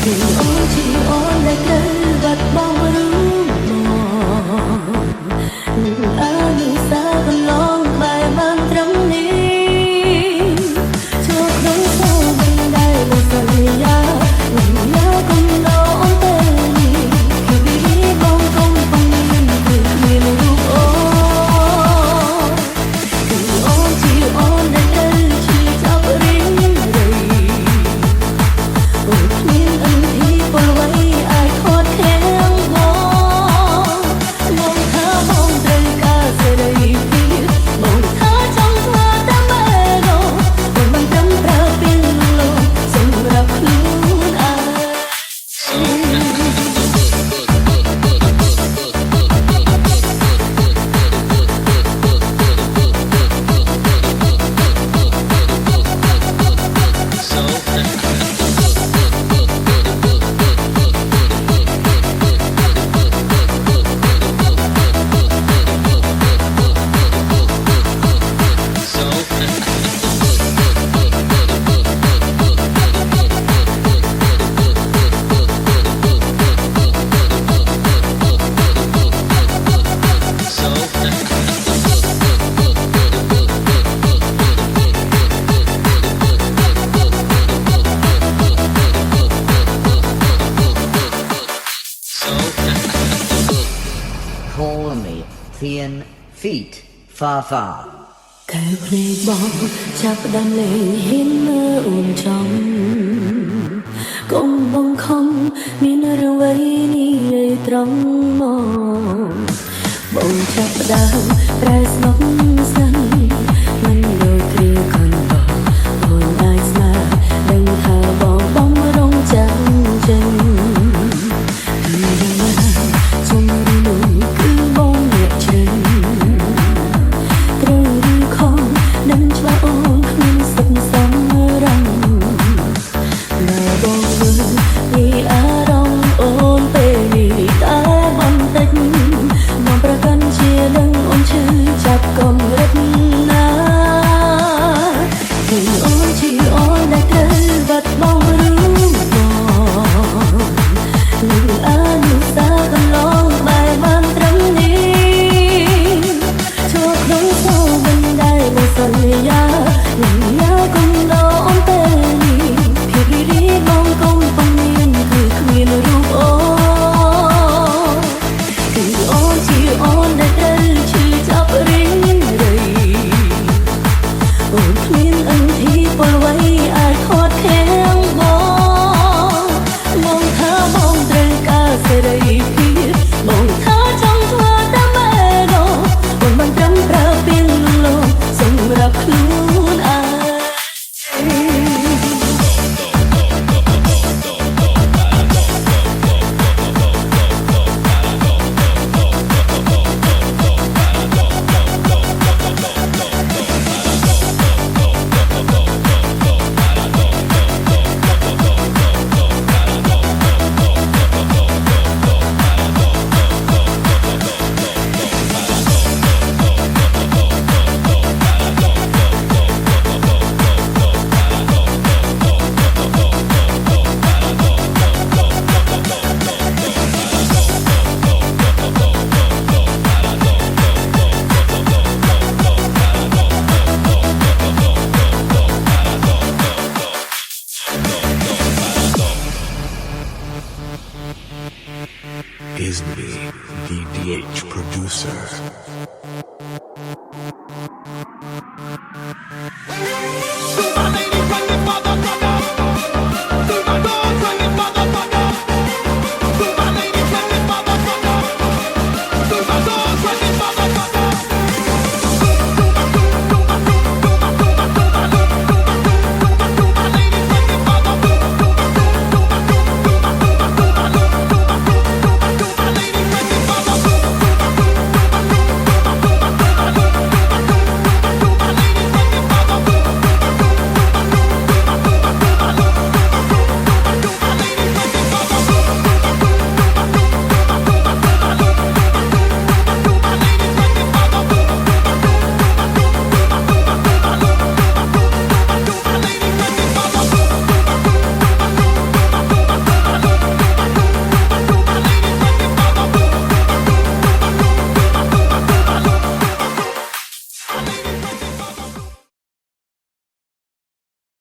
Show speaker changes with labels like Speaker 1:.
Speaker 1: thì ôn chỉ ôn lại đây vật bóng rung mòn anh xa gần lòng bài mang trắng đi cho đôi sau bên đây là sợi ya mình nhớ cùng đâu ôn tên gì khi đi bóng không phong nhìn từ miền lúc ôn thì ôn chỉ ôn lại đây chỉ cho riêng đời ôi miền anh thì bỏ quay ai thoát khéo mong mong thả mong đời ca giờ đây biết mong thả trong thơ ta mê đồ còn bằng tâm ra biên lộ sống ra luôn ai
Speaker 2: Call me 10 feet far far
Speaker 1: កែវភ្នែកបងចាប់ផ្ដើមលេងហ៊ានមើលអូនចំកុំបងខំមានរឿងអ្វីនេះត្រង់មកបងចាប់ផ្ដើមប្រែស្នុកសិនមិនដូចគ្រាខនបងអាចស្មានដឹងថាបងរងចាំចឹងគឺយ៉ាងណាជុំនេះគឺបងអ្នកជ្រឹងត្រូវឬខំនឹងច្បាស់អូនគ្មានសិទ្ធសម្រងតែបងមើលនេះអារម្មណ៍អូនពេលនេះតែបន្តិចបងប្រកាន់ជាដឹងអូនឈឺចាប់កម្រិតណាគឺអូនជាអូនដែលត្រូវបាត់បង់រឿងមកនឹងអនុស្សាវរីយ៍ឡងបែបបានត្រឹមនេះជួបក្នុងសោមិនដែលមិនសន្យានឹងយ៉ាគុំដោអូនពេលនេះភាពរីកបងកុំពំមានគឺគ្មានរូបអូនគឺអូនជាអូនដែលត្រូវឈឺចាប់រៀងរឿយអូនគ្មានអន្ទីពលអ្វីអាចខត់ខាំងបងថាបងត្រូវការសេរីភាពបងថាចង់ធ្វើតែម៉ែដូបងមិនត្រឹមប្រើពាក្យលោសម្រាប់ខ្លួនឯង
Speaker 3: is me, DDH producer.